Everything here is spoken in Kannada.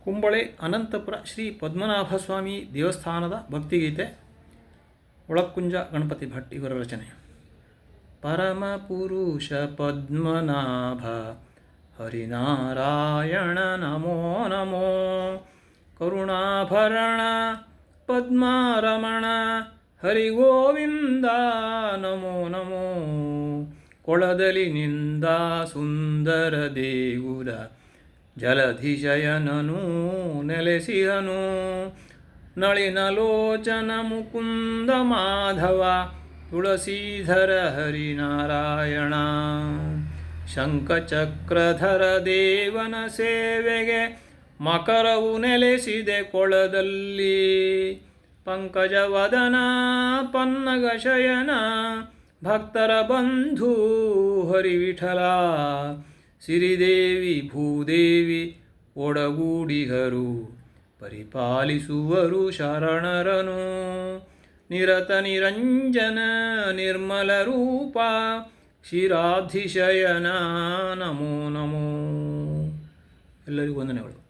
ಕುಂಬಳೆ ಅನಂತಪುರ ಶ್ರೀ ಪದ್ಮನಾಭಸ್ವಾಮಿ ದೇವಸ್ಥಾನದ ಭಕ್ತಿಗೀತೆ. ಒಳಕ್ಕುಂಜ ಗಣಪತಿ ಭಟ್ ಇವರ ರಚನೆ. ಪರಮಪುರುಷ ಪದ್ಮನಾಭ ಹರಿನಾರಾಯಣ ನಮೋ ನಮೋ. ಕರುಣಾಭರಣ ಪದ್ಮಾರಮಣ ಹರಿಗೋವಿಂದ ನಮೋ ನಮೋ. ಕೊಳದಲ್ಲಿ ನಿಂದ ಸುಂದರ ದೇಗುಲ ಜಲಧಿಶಯನನು ನೆಲೆಸಿಹನು. ನಳಿನಲೋಚನ ಮುಕುಂದ ಮಾಧವ ತುಳಸೀಧರ ಹರಿನಾರಾಯಣ. ಶಂಖಚಕ್ರಧರ ದೇವನ ಸೇವೆಗೆ ಮಕರವು ನೆಲೆಸಿದೆ ಕೊಳದಲ್ಲಿ. ಪಂಕಜವದನ ಪನ್ನಗ ಶಯನ ಭಕ್ತರ ಬಂಧು ಹರಿವಿಠಲ. ಸಿರಿದೇವಿ ಭೂದೇವಿ ಒಡಗೂಡಿಗರು ಪರಿಪಾಲಿಸುವರು ಶರಣರನು. ನಿರತ ನಿರಂಜನ ನಿರ್ಮಲ ರೂಪ ಕ್ಷೀರಾಧಿಶಯನ ನಮೋ ನಮೋ. ಎಲ್ಲರಿಗೂ ವಂದನೆಗಳು.